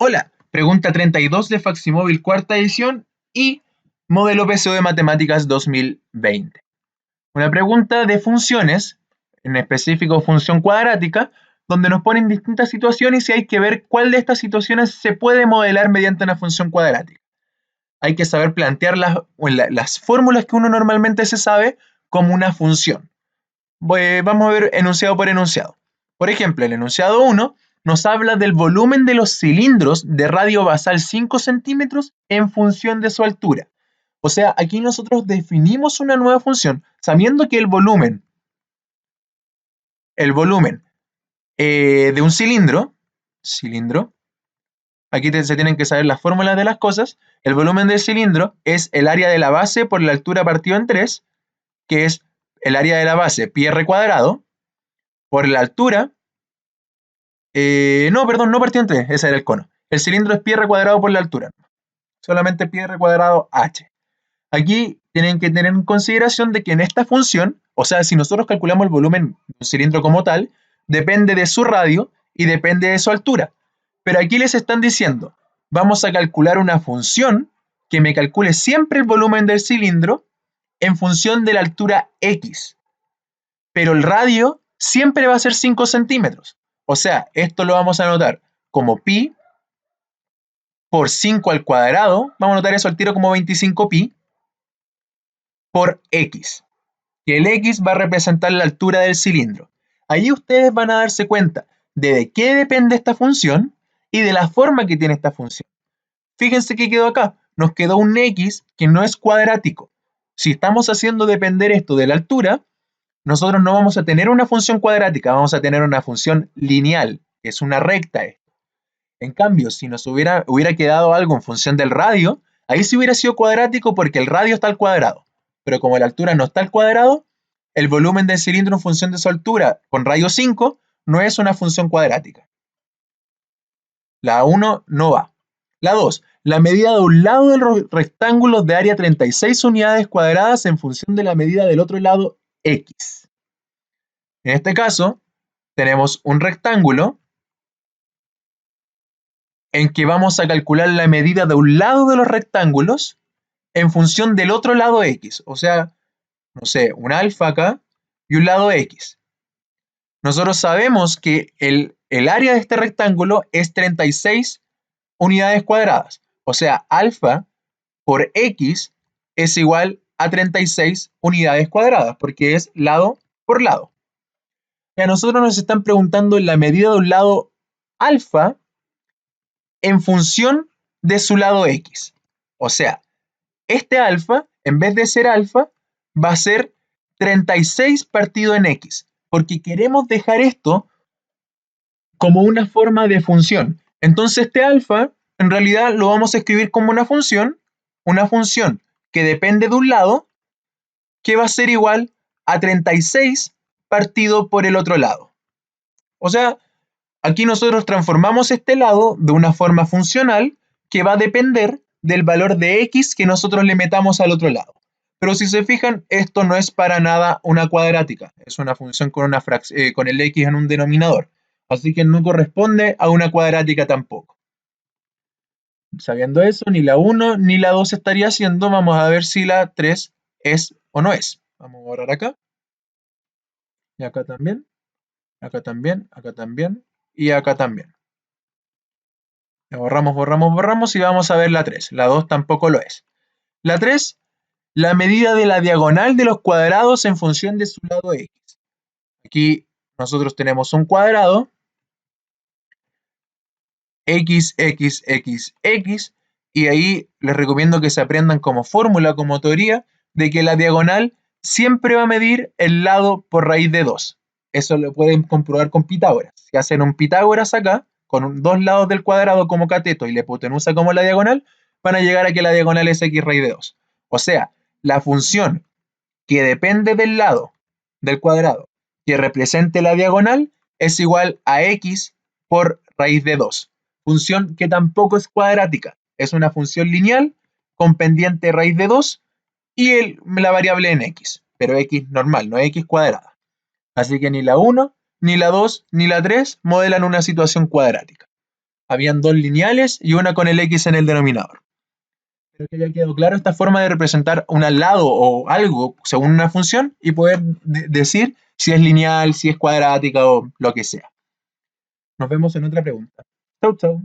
Hola, pregunta 32 de Facsimóvil cuarta edición y modelo PSO de Matemáticas 2020. Una pregunta de funciones, en específico función cuadrática, donde nos ponen distintas situaciones y hay que ver cuál de estas situaciones se puede modelar mediante una función cuadrática. Hay que saber plantear las fórmulas que uno normalmente se sabe como una función. Vamos a ver enunciado por enunciado. Por ejemplo, el enunciado 1 nos habla del volumen de los cilindros de radio basal 5 centímetros en función de su altura. O sea, aquí nosotros definimos una nueva función, sabiendo que el volumen de un cilindro, aquí se tienen que saber las fórmulas de las cosas, el volumen del cilindro es el área de la base por la altura partido en 3, que es el área de la base pi r cuadrado, por la altura, no partido en 3, ese era el cono. El cilindro es pi r cuadrado por la altura, solamente pi r cuadrado h. Aquí tienen que tener en consideración de que en esta función, o sea, si nosotros calculamos el volumen de un cilindro como tal, depende de su radio y depende de su altura. Pero aquí les están diciendo, vamos a calcular una función que me calcule siempre el volumen del cilindro en función de la altura x. Pero el radio siempre va a ser 5 centímetros. O sea, esto lo vamos a anotar como pi por 5 al cuadrado, vamos a anotar eso al tiro como 25 pi, por x, que el x va a representar la altura del cilindro. Ahí ustedes van a darse cuenta de qué depende esta función y de la forma que tiene esta función. Fíjense que quedó acá, nos quedó un x que no es cuadrático. Si estamos haciendo depender esto de la altura, nosotros no vamos a tener una función cuadrática, vamos a tener una función lineal, que es una recta esto. En cambio, si nos hubiera quedado algo en función del radio, ahí sí hubiera sido cuadrático porque el radio está al cuadrado. Pero como la altura no está al cuadrado, el volumen del cilindro en función de su altura con radio 5 no es una función cuadrática. La 1 no va. La 2, la medida de un lado del rectángulo de área 36 unidades cuadradas en función de la medida del otro lado x. En este caso, tenemos un rectángulo en que vamos a calcular la medida de un lado de los rectángulos en función del otro lado x. O sea, no sé, un alfa acá y un lado x. Nosotros sabemos que el área de este rectángulo es 36 unidades cuadradas. O sea, alfa por x es igual a 36 unidades cuadradas, porque es lado por lado. Y a nosotros nos están preguntando la medida de un lado alfa en función de su lado x. O sea, este alfa, en vez de ser alfa, va a ser 36 partido en x, porque queremos dejar esto como una forma de función. Entonces este alfa, en realidad lo vamos a escribir como una función que depende de un lado, que va a ser igual a 36 partido por el otro lado. O sea, aquí nosotros transformamos este lado de una forma funcional que va a depender del valor de x que nosotros le metamos al otro lado. Pero si se fijan, esto no es para nada una cuadrática, es una función con el x en un denominador. Así que no corresponde a una cuadrática tampoco. Sabiendo eso, ni la 1 ni la 2 estaría haciendo. Vamos a ver si la 3 es o no es. Vamos a borrar acá. Y acá también. Acá también. Acá también. Y acá también. Borramos, borramos, borramos y vamos a ver la 3. La 2 tampoco lo es. La 3, la medida de la diagonal de los cuadrados en función de su lado x. Aquí nosotros tenemos un cuadrado, x, x, x, x, y ahí les recomiendo que se aprendan como fórmula, como teoría, de que la diagonal siempre va a medir el lado por raíz de 2. Eso lo pueden comprobar con Pitágoras. Si hacen un Pitágoras acá, con dos lados del cuadrado como cateto y la hipotenusa como la diagonal, van a llegar a que la diagonal es x raíz de 2. O sea, la función que depende del lado del cuadrado que represente la diagonal es igual a x por raíz de 2. Función que tampoco es cuadrática, es una función lineal con pendiente raíz de 2 y la variable en x, pero x normal, no x cuadrada. Así que ni la 1, ni la 2, ni la 3 modelan una situación cuadrática. Habían dos lineales y una con el x en el denominador. Espero que haya quedado claro esta forma de representar un lado o algo según una función y poder decir si es lineal, si es cuadrática o lo que sea. Nos vemos en otra pregunta. Chau, chau.